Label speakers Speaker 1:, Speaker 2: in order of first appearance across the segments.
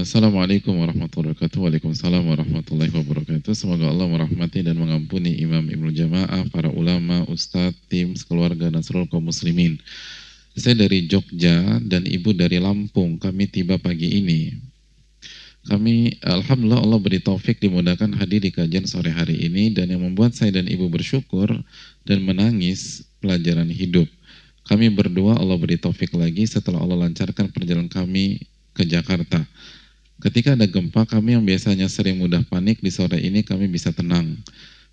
Speaker 1: Assalamualaikum warahmatullahi wabarakatuh. Waalaikumsalam warahmatullahi wabarakatuh. Semoga Allah merahmati dan mengampuni Imam Ibnu Jamaah, para ulama, ustadz, tim, sekeluarga, dan seluruh kaum muslimin. Saya dari Jogja dan ibu dari Lampung. Kami tiba pagi ini. Kami, alhamdulillah Allah beri taufik dimudahkan hadir di kajian sore hari ini, dan yang membuat saya dan ibu bersyukur dan menangis pelajaran hidup. Kami berdoa Allah beri taufik lagi setelah Allah lancarkan perjalanan kami ke Jakarta. Ketika ada gempa, kami yang biasanya sering mudah panik, di sore ini kami bisa tenang.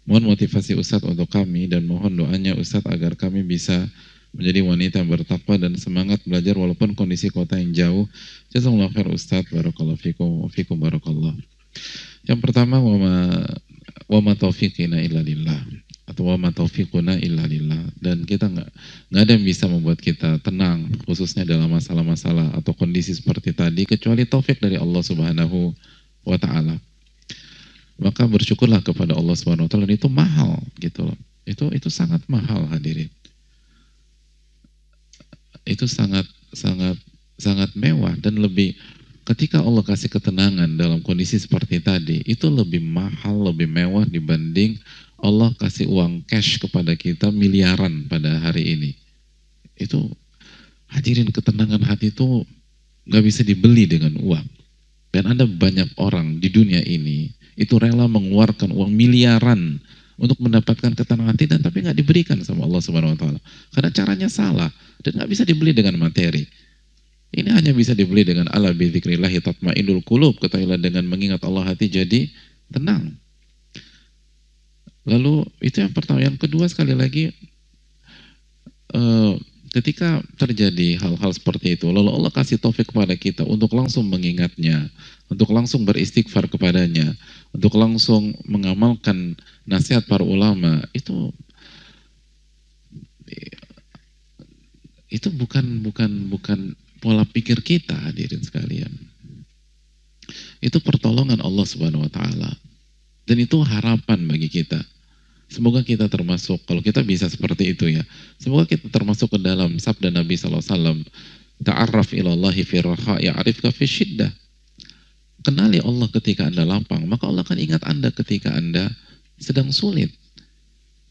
Speaker 1: Mohon motivasi Ustadz untuk kami dan mohon doanya Ustadz agar kami bisa menjadi wanita yang bertakwa dan semangat belajar walaupun kondisi kota yang jauh. Jazakallahu khair Ustadz, barakallahu fikum, fikum barakallah. Yang pertama, wa ma taufiqina illa lillah, atau wa ma taufiquna illa lillah, dan kita nggak ada yang bisa membuat kita tenang khususnya dalam masalah-masalah atau kondisi seperti tadi kecuali taufik dari Allah Subhanahu wa taala. Maka bersyukurlah kepada Allah Subhanahu wa taala, dan itu mahal gitu loh. Itu sangat mahal hadirin. Itu sangat mewah, dan lebih ketika Allah kasih ketenangan dalam kondisi seperti tadi, itu lebih mahal, lebih mewah dibanding Allah kasih uang cash kepada kita miliaran pada hari ini. Itu hadirin, ketenangan hati itu gak bisa dibeli dengan uang. Dan ada banyak orang di dunia ini itu rela mengeluarkan uang miliaran untuk mendapatkan ketenangan hati, dan tapi gak diberikan sama Allah Subhanahu wa taala. Karena caranya salah dan gak bisa dibeli dengan materi. Ini hanya bisa dibeli dengan ala bi dzikrillahi tatmainnul qulub, ketahuilah dengan mengingat Allah hati jadi tenang. Lalu itu yang pertama. Yang kedua, sekali lagi, ketika terjadi hal-hal seperti itu, lalu Allah kasih taufik kepada kita untuk langsung mengingatnya, untuk langsung beristighfar kepadanya, untuk langsung mengamalkan nasihat para ulama, itu bukan pola pikir kita, hadirin sekalian. Itu pertolongan Allah Subhanahu wa taala. Dan itu harapan bagi kita. Semoga kita termasuk, kalau kita bisa seperti itu ya, semoga kita termasuk ke dalam sabda Nabi SAW, ta'arraf ilallahi fi raha ya'rifka fi syiddah. Kenali Allah ketika Anda lapang, maka Allah akan ingat Anda ketika Anda sedang sulit.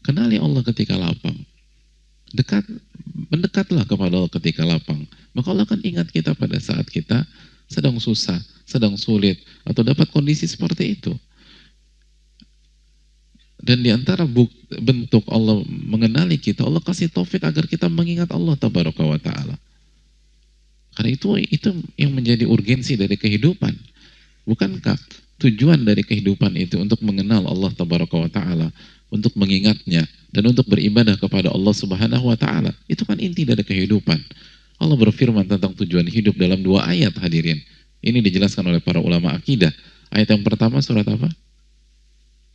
Speaker 1: Kenali Allah ketika lapang. Mendekatlah kepada Allah ketika lapang, maka Allah akan ingat kita pada saat kita sedang susah, sedang sulit, atau dapat kondisi seperti itu. Dan di antara bentuk Allah mengenali kita, Allah kasih taufik agar kita mengingat Allah tabaraka wa ta'ala. Karena itu yang menjadi urgensi dari kehidupan. Bukankah tujuan dari kehidupan itu untuk mengenal Allah tabaraka wa ta'ala, untuk mengingatnya, dan untuk beribadah kepada Allah Subhanahu wa ta'ala? Itu kan inti dari kehidupan. Allah berfirman tentang tujuan hidup dalam 2 ayat, hadirin. Ini dijelaskan oleh para ulama akidah. Ayat yang pertama surat apa?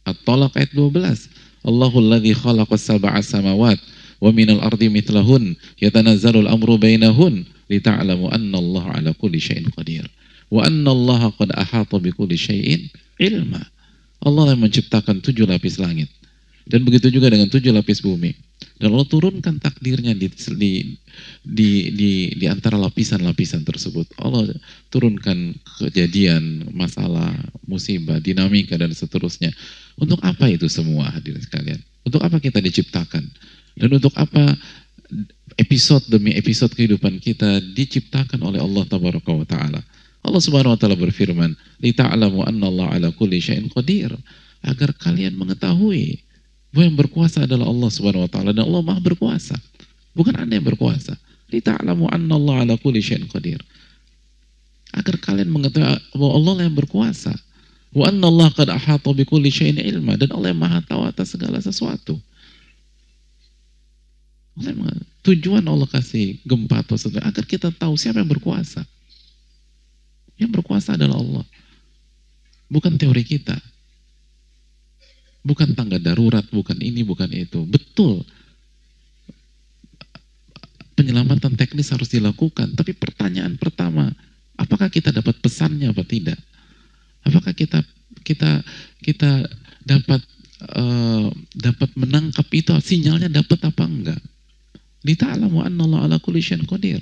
Speaker 1: At-Talaq ayat 12. Allahul ladzi khalaqas sab'a samawat wa minal ardi mithlahun yatanazzalul amru bainahun lita'lamu anna Allah ala kulli syai'in qadir wa anna Allah qad ahata bi kulli syai'in ilma. Allah yang menciptakan 7 lapis langit, dan begitu juga dengan 7 lapis bumi. Dan Allah turunkan takdirnya di antara lapisan-lapisan tersebut. Allah turunkan kejadian, masalah, musibah, dinamika, dan seterusnya. Untuk apa itu semua, hadirin sekalian? Untuk apa kita diciptakan? Dan untuk apa episode demi episode kehidupan kita diciptakan oleh Allah tabaraka wa ta'ala? Allah Subhanahu wa ta'ala berfirman, "Lita'lamu anna Allah ala kulli syai'in qadir." Agar kalian mengetahui bahwa yang berkuasa adalah Allah Subhanahu wa ta'ala, dan Allah Maha berkuasa. Bukan Anda yang berkuasa. Lita'lamu anna Allah ala kulli syai'in qadir. Agar kalian mengetahui bahwa Allah yang berkuasa. Wa anna Allah qad ahata bi kulli syai'in ilma, dan Allah yang Maha tahu atas segala sesuatu. Tujuan Allah kasih gempa atau sesuatu agar kita tahu siapa yang berkuasa. Yang berkuasa adalah Allah. Bukan teori kita. Bukan tangga darurat, bukan ini, bukan itu. Betul, penyelamatan teknis harus dilakukan, tapi pertanyaan pertama, apakah kita dapat pesannya apa tidak? Apakah kita dapat menangkap itu, sinyalnya dapat apa enggak? Lita'lamu anna Allah ala kulli syai'in qadir.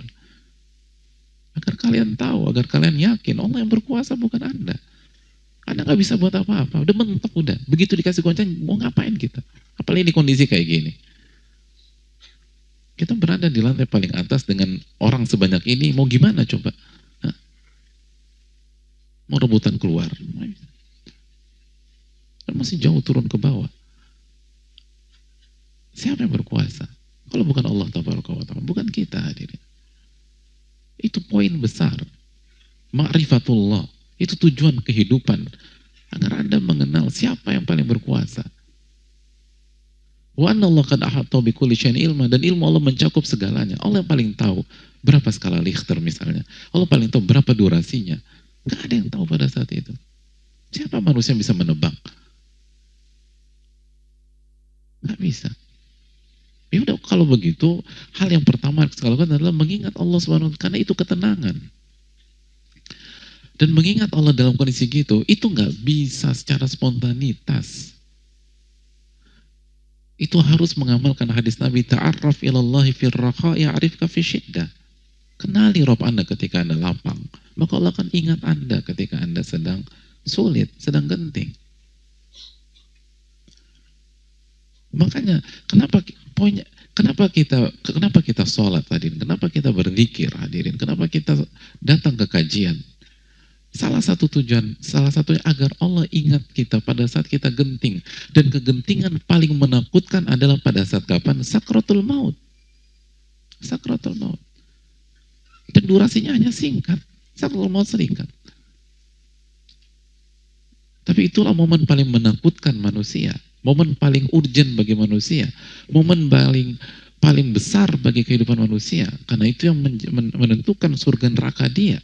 Speaker 1: Agar kalian tahu, agar kalian yakin Allah yang berkuasa bukan Anda. Anda nggak bisa buat apa-apa, udah mentok udah. Begitu dikasih goncang, mau ngapain kita? Apalagi di kondisi kayak gini. Kita berada di lantai paling atas dengan orang sebanyak ini, mau gimana coba? Hah? Mau rebutan keluar? Dan masih jauh turun ke bawah. Siapa yang berkuasa? Kalau bukan Allah Tabaraka wa Ta'ala, bukan kita hadirin. Itu poin besar. Ma'rifatullah. Itu tujuan kehidupan. Agar Anda mengenal siapa yang paling berkuasa. Wa anna Allah qad ahata bi kulli syai'in ilma, dan ilmu Allah mencakup segalanya. Allah yang paling tahu berapa skala Richter misalnya. Allah paling tahu berapa durasinya. Gak ada yang tahu pada saat itu. Siapa manusia yang bisa menebak? Gak bisa. Ya udah, kalau begitu, hal yang pertama yang kita lakukan adalah mengingat Allah Subhanahu wa Ta'ala, karena itu ketenangan. Dan mengingat Allah dalam kondisi gitu, itu nggak bisa secara spontanitas. Itu harus mengamalkan hadis Nabi, ta'arraf ilallahi firraqa ya'rifka fi syiddah. Kenali Rabb Anda ketika Anda lapang, maka Allah akan ingat Anda ketika Anda sedang sulit, sedang genting. Makanya kenapa kita sholat hadirin, kenapa kita berzikir hadirin, kenapa kita datang ke kajian? Salah satunya agar Allah ingat kita pada saat kita genting. Dan kegentingan paling menakutkan adalah pada saat kapan? Sakratul maut. Sakratul maut. Dan durasinya hanya singkat. Sakratul maut singkat. Tapi itulah momen paling menakutkan manusia. Momen paling urgent bagi manusia. Momen paling besar bagi kehidupan manusia. Karena itu yang menentukan surga neraka dia.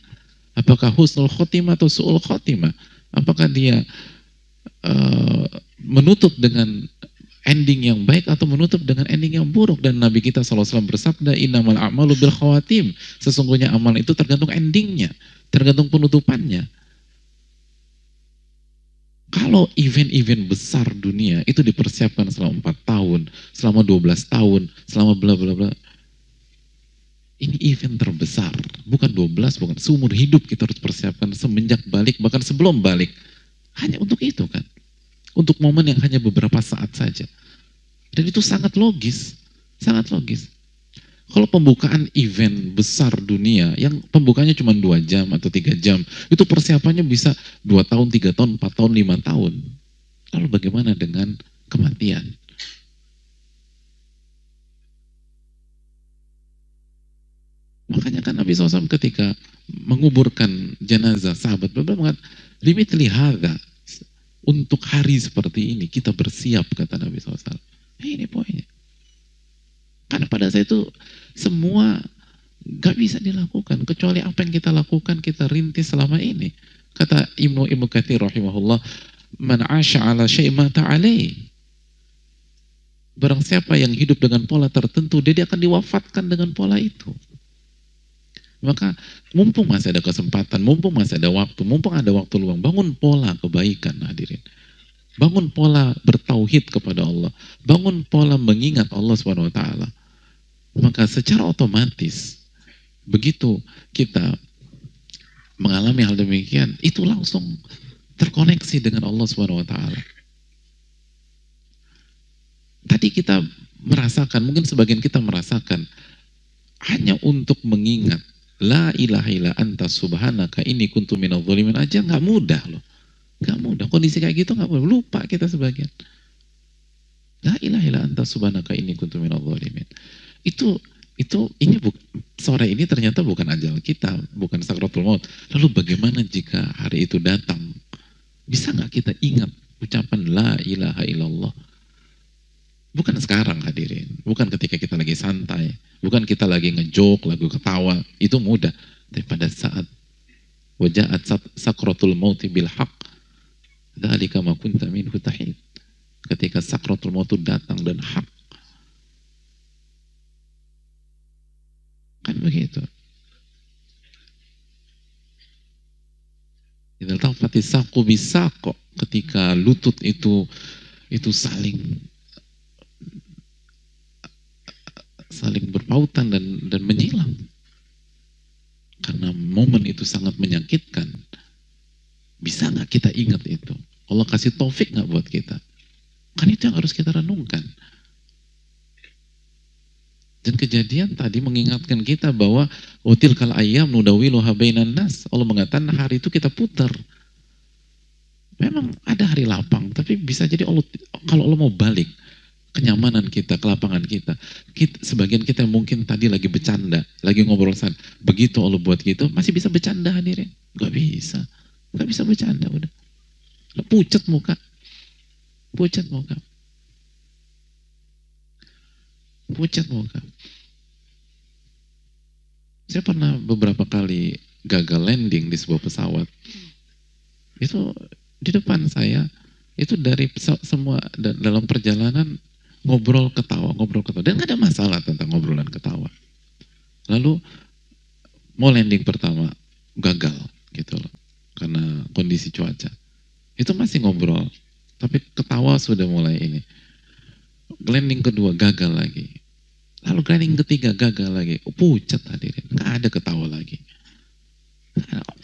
Speaker 1: Apakah husnul khotimah atau su'ul khotimah? Apakah dia menutup dengan ending yang baik atau menutup dengan ending yang buruk? Dan Nabi kita SAW bersabda, innamal a'malu bil khawatim. Sesungguhnya amal itu tergantung endingnya, tergantung penutupannya. Kalau event-event besar dunia itu dipersiapkan selama 4 tahun, selama 12 tahun, selama bla bla bla. Ini event terbesar, bukan 12, bukan seumur hidup kita harus persiapkan semenjak balik, bahkan sebelum balik. Hanya untuk itu kan. Untuk momen yang hanya beberapa saat saja. Dan itu sangat logis, sangat logis. Kalau pembukaan event besar dunia, yang pembukanya cuma 2 jam atau 3 jam, itu persiapannya bisa 2 tahun, 3 tahun, 4 tahun, 5 tahun. Lalu bagaimana dengan kematian? Makanya kan Nabi SAW ketika menguburkan jenazah sahabat, beliau mengatakan, limitli hadza, untuk hari seperti ini kita bersiap, kata Nabi SAW. Ini poinnya. Karena pada saat itu semua gak bisa dilakukan, kecuali apa yang kita lakukan, kita rintis selama ini. Kata Ibnu Katsir rahimahullah, man 'asha 'ala syai'in mata 'alaihi. Barang siapa yang hidup dengan pola tertentu, dia akan diwafatkan dengan pola itu. Maka mumpung masih ada kesempatan, mumpung masih ada waktu, mumpung ada waktu luang, bangun pola kebaikan hadirin. Bangun pola bertauhid kepada Allah. Bangun pola mengingat Allah Subhanahu wa Ta'ala. Maka secara otomatis begitu kita mengalami hal demikian, itu langsung terkoneksi dengan Allah Subhanahu wa Ta'ala. Tadi kita merasakan, mungkin sebagian kita merasakan, hanya untuk mengingat la ilaha illa anta subhanaka inni kuntu minadh dhalimin aja nggak mudah loh. Nggak mudah. Kondisi kayak gitu nggak mudah. Lupa kita sebagian. La ilaha illa anta subhanaka inni kuntu minadh dhalimin. Ini sore ini ternyata bukan ajal kita, bukan sakratul maut. Lalu bagaimana jika hari itu datang? Bisa nggak kita ingat ucapan la ilaha illallah? Bukan sekarang hadirin, bukan ketika kita lagi santai, bukan kita lagi ngejok, lagi ketawa, itu mudah. Tapi pada saat waja'at sakratul mauti bil haq, dzalika ma kunta minhu tahid. Ketika sakratul maut datang dan hak. Kan begitu. Idza tafati saqu bisaq, ketika lutut itu saling berpautan dan menyilang karena momen itu sangat menyakitkan. Bisa nggak kita ingat itu? Allah kasih taufik nggak buat kita? Kan itu yang harus kita renungkan. Dan kejadian tadi mengingatkan kita bahwa tilkal ayyam nudawiluha bainan nas. Allah mengatakan hari itu kita putar. Memang ada hari lapang, tapi bisa jadi Allah, kalau Allah mau balik kenyamanan kita, kelapangan kita, sebagian kita mungkin tadi lagi bercanda, lagi ngobrol sana, begitu Allah buat gitu, masih bisa bercanda hadirin? Gak bisa bercanda, udah pucat muka, pucat muka. Saya pernah beberapa kali gagal landing di sebuah pesawat. Itu di depan saya, itu dari semua dalam perjalanan ngobrol ketawa, dan gak ada masalah tentang ngobrol dan ketawa. Lalu mau landing pertama gagal gitu loh, karena kondisi cuaca. Itu masih ngobrol, tapi ketawa sudah mulai ini. Landing kedua gagal lagi. Lalu landing ketiga gagal lagi. Pucat hadirin, gak ada ketawa lagi.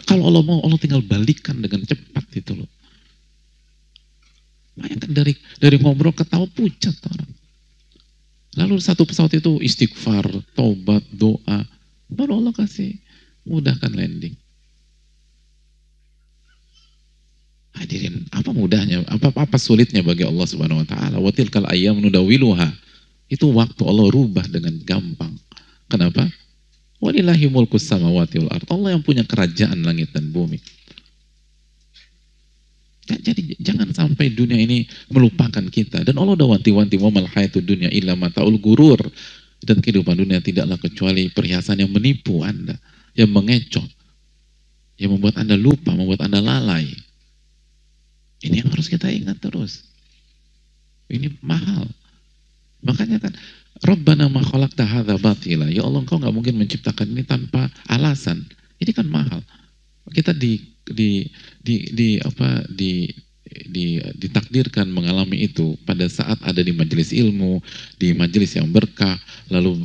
Speaker 1: Kalau Allah mau, Allah tinggal balikan dengan cepat itu loh. Bayangkan dari ngobrol ketawa pucat orang. Lalu satu pesawat itu istighfar, taubat, doa, baru Allah kasih mudahkan landing. Hadirin, apa mudahnya? Apa sulitnya bagi Allah Subhanahu wa taala? Wa tilkal ayyam nudawiluha. Itu waktu Allah rubah dengan gampang. Kenapa? Walillahi mulkus samawati wal ardh. Allah yang punya kerajaan langit dan bumi. Jadi jangan sampai dunia ini melupakan kita. Dan Allah udah wanti-wanti, wa mal hayatud dunya illa mataul gurur. Dan kehidupan dunia tidaklah kecuali perhiasan yang menipu Anda, yang mengecoh, yang membuat Anda lupa, membuat Anda lalai. Ini yang harus kita ingat terus. Ini mahal. Makanya kan Rabbana ma khalaqta hadza batila. Ya Allah, Engkau nggak mungkin menciptakan ini tanpa alasan. Ini kan mahal. Kita ditakdirkan mengalami itu pada saat ada di majelis ilmu, di majelis yang berkah, lalu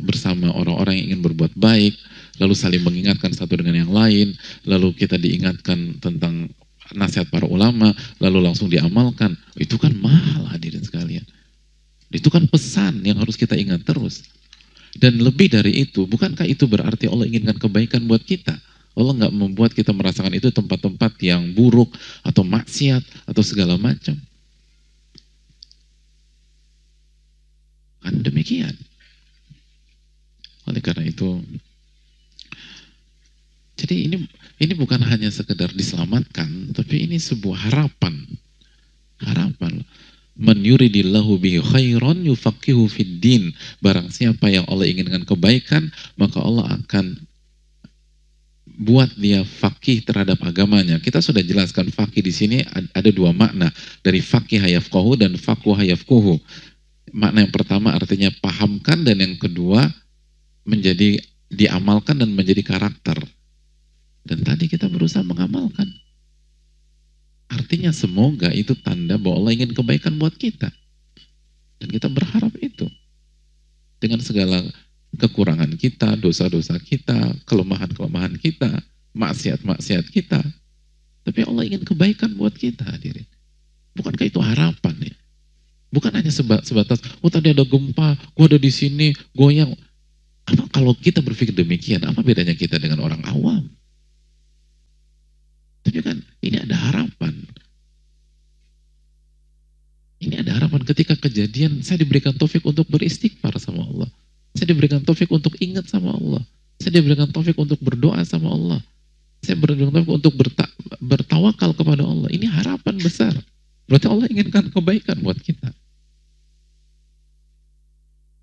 Speaker 1: bersama orang-orang yang ingin berbuat baik, lalu saling mengingatkan satu dengan yang lain, lalu kita diingatkan tentang nasihat para ulama, lalu langsung diamalkan. Itu kan mahal hadirin sekalian. Itu kan pesan yang harus kita ingat terus. Dan lebih dari itu, bukankah itu berarti Allah inginkan kebaikan buat kita? Allah nggak membuat kita merasakan itu tempat-tempat yang buruk atau maksiat atau segala macam. Kan demikian. Oleh karena itu, jadi ini bukan hanya sekedar diselamatkan, tapi ini sebuah harapan. Harapan. Man yuridillahu bihi khairan yufaqihu fid din. Barang siapa yang Allah inginkan kebaikan, maka Allah akan buat dia faqih terhadap agamanya. Kita sudah jelaskan faqih di sini ada dua makna, dari faqih hayafqahu dan faqhu hayafquhu. Makna yang pertama artinya pahamkan, dan yang kedua menjadi diamalkan dan menjadi karakter. Dan tadi kita berusaha mengamalkan. Artinya semoga itu tanda bahwa Allah ingin kebaikan buat kita. Dan kita berharap itu. Dengan segala kekurangan kita, dosa-dosa kita, kelemahan-kelemahan kita, maksiat-maksiat kita. Tapi Allah ingin kebaikan buat kita, hadirin. Bukankah itu harapan ya? Bukan hanya sebatas, oh tadi ada gempa, gua ada di sini, goyang. Apa kalau kita berpikir demikian, apa bedanya kita dengan orang awam? Tapi kan ini ada harapan. Ini ada harapan ketika kejadian, saya diberikan taufik untuk beristighfar sama Allah. Saya diberikan taufik untuk ingat sama Allah. Saya diberikan taufik untuk berdoa sama Allah. Saya diberikan taufik untuk bertawakal kepada Allah. Ini harapan besar. Berarti Allah inginkan kebaikan buat kita.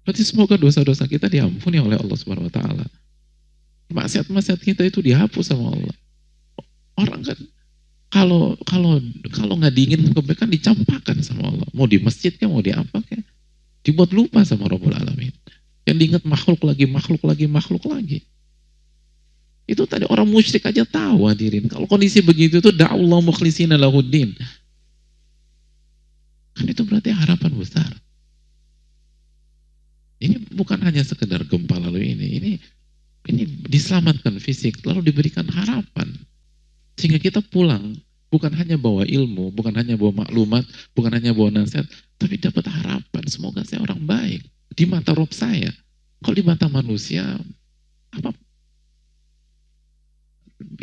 Speaker 1: Berarti semoga dosa-dosa kita diampuni oleh Allah Subhanahu wa taala. Maksiat-maksiat kita itu dihapus sama Allah. Orang kan kalau nggak diingin kebaikan dicampakkan sama Allah. Mau di masjid kan, mau di apa kan, dibuat lupa sama Rabbul Alamin. Yang diingat makhluk lagi. Itu tadi orang musyrik aja tahu hadirin. Kalau kondisi begitu itu da'allahu mukhlishina lahuddin. Kan itu berarti harapan besar. Ini bukan hanya sekedar gempa lalu ini Ini diselamatkan fisik, lalu diberikan harapan. Sehingga kita pulang, bukan hanya bawa ilmu, bukan hanya bawa maklumat, bukan hanya bawa nasihat, tapi dapat harapan. Semoga saya orang baik. Di mata Rob saya. Kalau di mata manusia, apa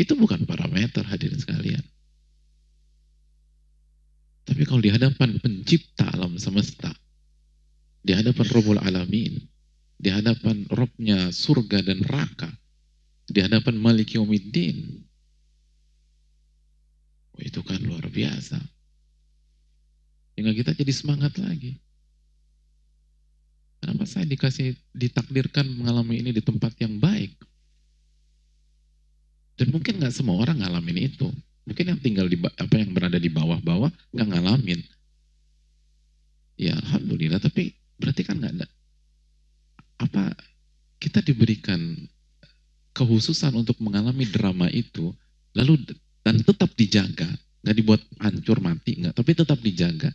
Speaker 1: itu bukan parameter hadirin sekalian. Tapi kalau di hadapan pencipta alam semesta, di hadapan Rabbul Alamin, di hadapan Robnya surga dan neraka, di hadapan Malik Yaumiddin, itu kan luar biasa. Hingga kita jadi semangat lagi. Kenapa saya ditakdirkan mengalami ini di tempat yang baik? Dan mungkin nggak semua orang ngalamin itu. Mungkin yang tinggal di yang berada di bawah-bawah nggak ngalamin. Ya alhamdulillah, tapi berarti kan nggak ada kita diberikan kehususan untuk mengalami drama itu, lalu dan tetap dijaga, nggak dibuat hancur mati, nggak, tapi tetap dijaga.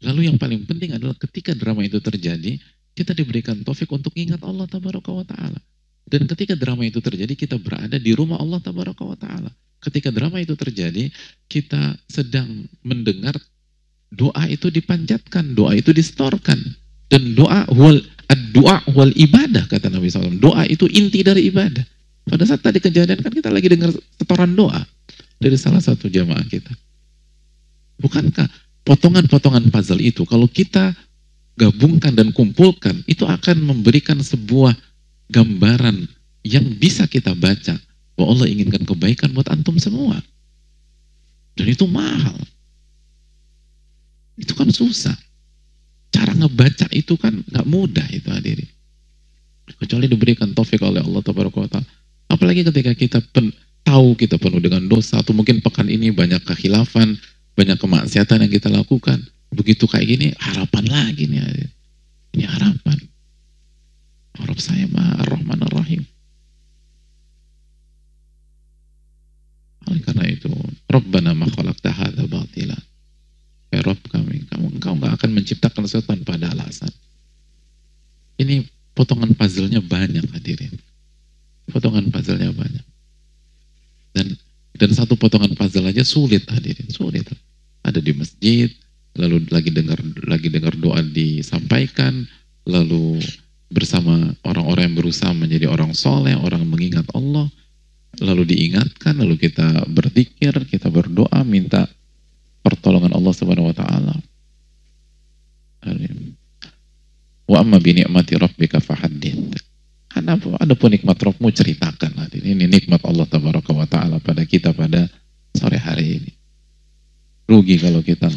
Speaker 1: Lalu yang paling penting adalah ketika drama itu terjadi, kita diberikan taufik untuk ingat Allah Tabaraka wa Ta'ala. Dan ketika drama itu terjadi, kita berada di rumah Allah Tabaraka wa Ta'ala. Ketika drama itu terjadi, kita sedang mendengar doa itu dipanjatkan, doa itu distorkan. Dan doa wal ibadah, kata Nabi SAW. Doa itu inti dari ibadah. Pada saat tadi kejadian kan kita lagi dengar setoran doa dari salah satu jamaah kita. Bukankah potongan-potongan puzzle itu kalau kita gabungkan dan kumpulkan, itu akan memberikan sebuah gambaran yang bisa kita baca bahwa Allah inginkan kebaikan buat antum semua. Dan itu mahal. Itu kan susah. Cara ngebaca itu kan nggak mudah itu hadirin. Kecuali diberikan taufik oleh Allah Tabaraka wa Ta'ala. Apalagi ketika kita tahu kita penuh dengan dosa, atau mungkin pekan ini banyak kekhilafan, banyak kemaksiatan yang kita lakukan. Begitu kayak gini, harapan lagi nih hadirin. Ini harapan. Rabb saya Maha Ar-Rahman Ar-Rahim. Oleh karena itu, Rabbana ma khalaqta hadza batila. Ya Rabb kami, engkau nggak akan menciptakan sesuatu tanpa ada alasan. Ini potongan puzzle-nya banyak hadirin. Potongan puzzle-nya banyak. Dan satu potongan puzzle aja sulit hadirin, sulit. Ada di masjid, lalu lagi dengar doa disampaikan, lalu bersama orang-orang yang berusaha menjadi orang soleh, orang mengingat Allah, lalu diingatkan, lalu kita berzikir, kita berdoa, minta pertolongan Allah Subhanahu wa Ta'ala. Wa amma bi ni'mati rabbika fahaddits. Adapun nikmat Rabbmu ceritakan. Ini nikmat Allah Tabaraka wa Ta'ala pada kita pada sore hari ini. Rugi kalau kita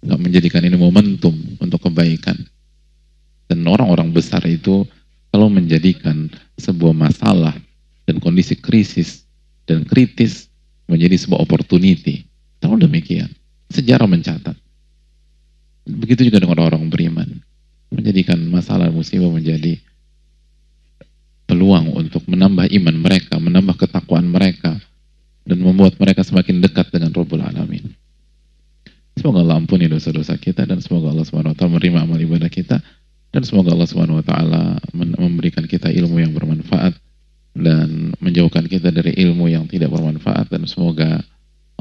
Speaker 1: nggak menjadikan ini momentum untuk kebaikan. Dan orang-orang besar itu kalau menjadikan sebuah masalah dan kondisi krisis dan kritis menjadi sebuah opportunity. Tahu demikian. Sejarah mencatat. Begitu juga dengan orang-orang beriman. Menjadikan masalah musibah menjadi peluang untuk menambah iman mereka, menambah ketakwaan mereka, dan membuat mereka semakin dekat dengan Rabbul Alamin. Semoga Allah ampuni dosa-dosa kita, dan semoga Allah SWT menerima amal ibadah kita, dan semoga Allah SWT memberikan kita ilmu yang bermanfaat, dan menjauhkan kita dari ilmu yang tidak bermanfaat, dan semoga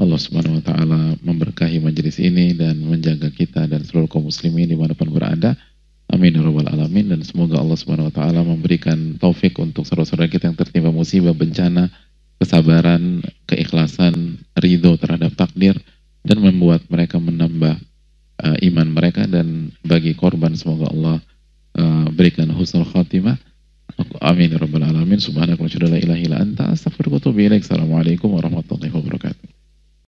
Speaker 1: Allah SWT memberkahi majelis ini, dan menjaga kita dan seluruh kaum muslimin dimanapun berada. Amin ya rabbal alamin. Dan semoga Allah Subhanahu wa Ta'ala memberikan taufik untuk saudara-saudara kita yang tertimpa musibah, bencana, kesabaran, keikhlasan, ridho terhadap takdir, dan membuat mereka menambah iman mereka. Dan bagi korban semoga Allah berikan husnul khatimah. Amin ya rabbal alamin. Subhanaka wa la ilaha illa anta astaghfiruka wa atubu ilaik. Assalamualaikum warahmatullahi wabarakatuh.